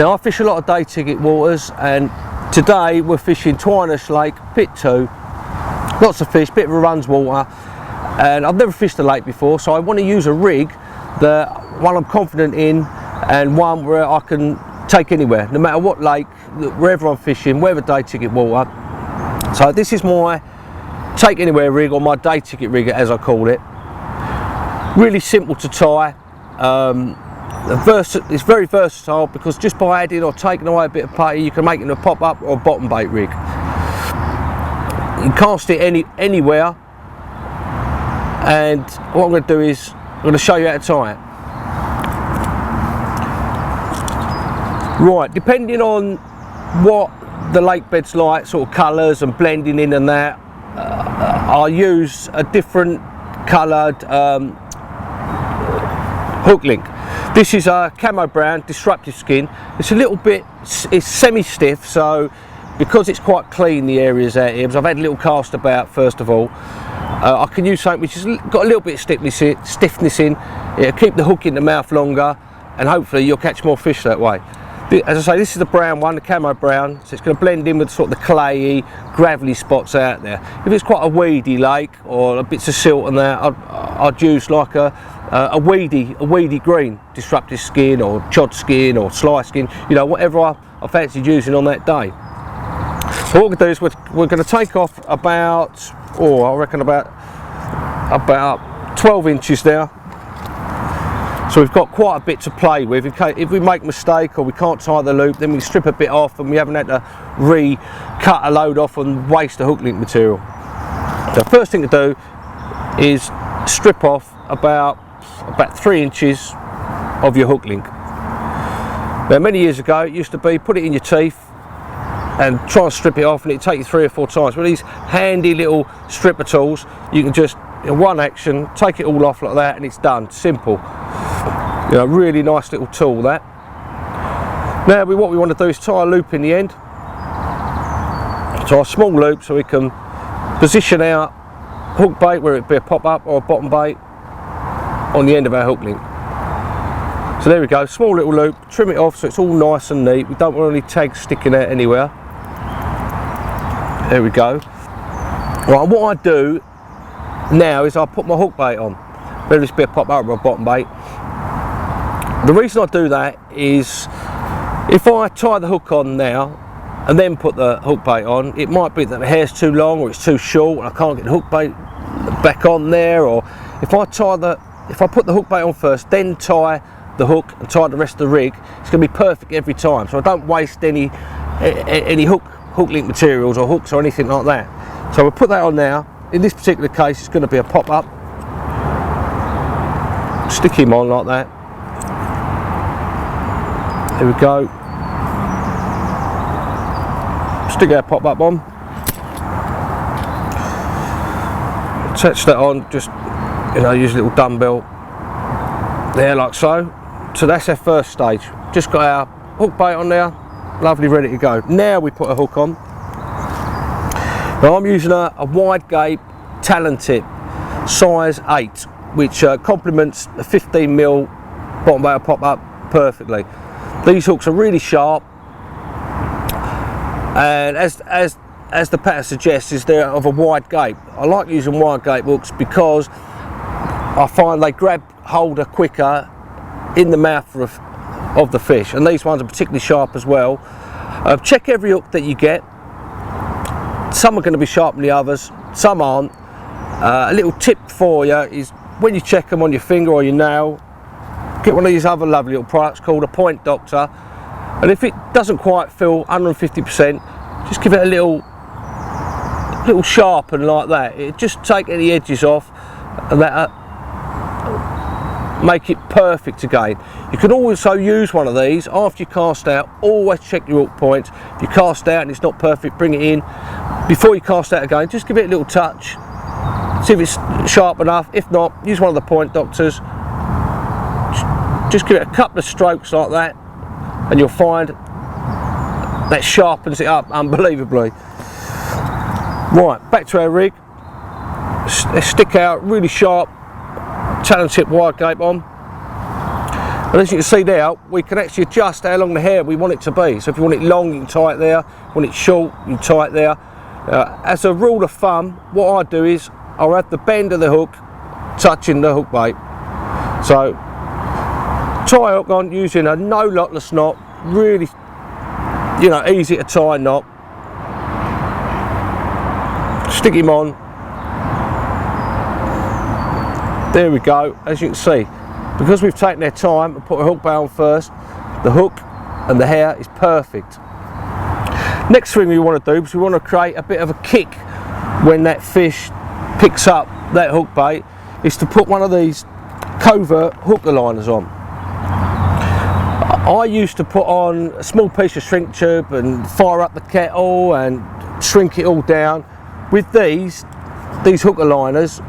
Now I fish a lot of day ticket waters, and today we're fishing Twiner's Lake, Pit 2. Lots of fish, bit of a runs water, and I've never fished a lake before, so I want to use a rig that one I'm confident in, and one where I can take anywhere, no matter what lake, wherever I'm fishing, wherever day ticket water. So this is my take anywhere rig, or my day ticket rig as I call it. Really simple to tie. It's very versatile, because just by adding or taking away a bit of putty, you can make it into a pop-up or a bottom bait rig. You can cast it anywhere, and what I'm going to do is I'm going to show you how to tie it. Right, depending on what the lake bed's like, sort of colours and blending in and that, I use a different coloured hook link. This is a camo brown disruptive skin. It's a little bit, it's semi-stiff, so because it's quite clean, the areas out here, because I've had a little cast about first of all, I can use something which has got a little bit of stiffness in. It'll keep the hook in the mouth longer, and hopefully you'll catch more fish that way. As I say, this is the brown one, the camo brown, so it's going to blend in with sort of the clayey, gravelly spots out there. If it's quite a weedy lake or bits of silt and that, I'd use like a weedy green disruptive skin, or chod skin, or sly skin, you know, whatever I fancied using on that day. So what we're going to do is we're going to take off about, I reckon about 12 inches now. So we've got quite a bit to play with. In case, if we make a mistake or we can't tie the loop, then we strip a bit off, and we haven't had to re-cut a load off and waste the hook link material. So the first thing to do is strip off about 3 inches of your hook link. Now many years ago it used to be put it in your teeth and try and strip it off, and it'd take you 3 or 4 times. With these handy little stripper tools, you can just in one action take it all off like that, and it's done. Simple. You know, really nice little tool that. Now what we want to do is tie a loop in the end. Tie a small loop so we can position our hook bait, whether it be a pop-up or a bottom bait, on the end of our hook link. So there we go, small little loop, trim it off so it's all nice and neat. We don't want any tags sticking out anywhere. There we go. Right, what I do now is I put my hook bait on, whether it's be a pop-up or a bottom bait. The reason I do that is if I tie the hook on now and then put the hook bait on, it might be that the hair's too long or it's too short and I can't get the hook bait back on there. Or if I put the hook bait on first, then tie the hook and tie the rest of the rig, it's going to be perfect every time. So I don't waste any hook link materials or hooks or anything like that. So we'll put that on now. In this particular case, it's going to be a pop-up. Stick him on like that. There we go. Stick our pop-up on. Attach that on, just, you know, use a little dumbbell there like so. So that's our first stage. Just got our hook bait on there, lovely, ready to go. Now we put a hook on. Now I'm using a wide gape Talon tip, size 8, which complements a 15mm bottom bait pop-up perfectly. These hooks are really sharp, and as the pattern suggests, is they're of a wide gape. I like using wide gape hooks because I find they grab hold quicker in the mouth of the fish, and these ones are particularly sharp as well. Check every hook that you get. Some are going to be sharper than the others, some aren't. A little tip for you is when you check them on your finger or your nail, get one of these other lovely little products called a Point Doctor, and if it doesn't quite feel 150%, just give it a little sharpen like that. It just take any edges off, and that make it perfect again. You can also use one of these after you cast out. Always check your hook points. If you cast out and it's not perfect, bring it in. Before you cast out again, just give it a little touch, see if it's sharp enough. If not, use one of the Point Doctors. Just give it a couple of strokes like that, and you'll find that sharpens it up unbelievably. Right, back to our rig. Let's stick out really sharp Talon tip wide gape on. And as you can see there, we can actually adjust how long the hair we want it to be. So if you want it long, you can tie it there. If you want it short, you can tie it there. As a rule of thumb, what I do is I'll have the bend of the hook touching the hook bait. So tie a hook on using a no lotless knot, really, you know, easy to tie knot. Stick him on. There we go. As you can see, because we've taken our time and put a hook bait on first, the hook and the hair is perfect. Next thing we want to do is we want to create a bit of a kick when that fish picks up that hook bait, is to put one of these covert hook aligners on. I used to put on a small piece of shrink tube and fire up the kettle and shrink it all down. With these hook aligners,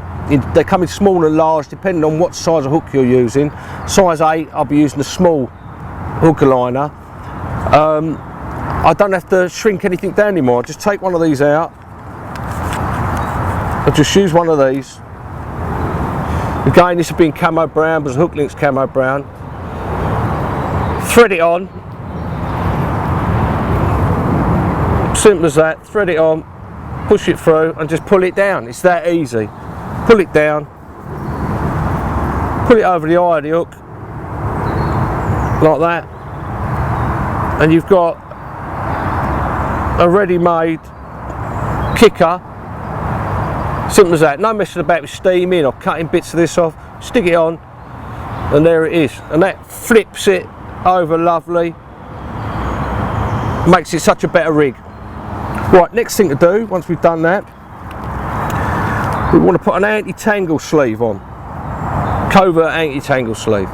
they come in small and large depending on what size of hook you're using. Size 8, I'll be using a small hook aligner. I don't have to shrink anything down anymore. I just take one of these out. I just use one of these. Again, this has been camo brown, because hook link's camo brown. Thread it on. Simple as that. Thread it on, push it through, and just pull it down. It's that easy. Pull it down. Pull it over the eye of the hook, like that, and you've got a ready-made kicker. Simple as that. No messing about with steaming or cutting bits of this off. Stick it on and there it is, and that flips it over lovely, makes it such a better rig. Right, next thing to do once we've done that, we want to put an anti-tangle sleeve on, covert anti-tangle sleeve.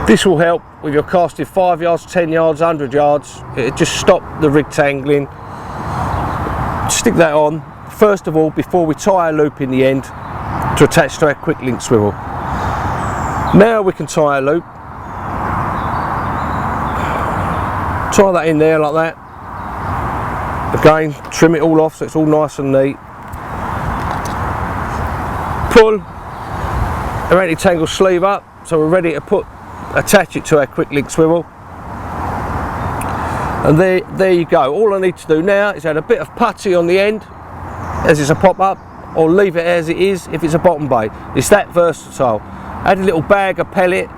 This will help with your casting 5 yards, 10 yards, 100 yards. It just stop the rig tangling. Stick that on first of all before we tie a loop in the end to attach to our quick link swivel. Now we can tie a loop. Tie that in there like that. Again, trim it all off so it's all nice and neat. Pull our anti-tangle sleeve up so we're ready to attach it to our quick link swivel. And there you go. All I need to do now is add a bit of putty on the end as it's a pop-up, or leave it as it is if it's a bottom bait. It's that versatile. Add a little bag of pellet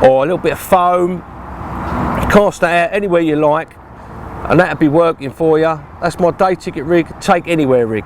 or a little bit of foam, cast that out anywhere you like, and that'll be working for you. That's my day ticket rig, take anywhere rig.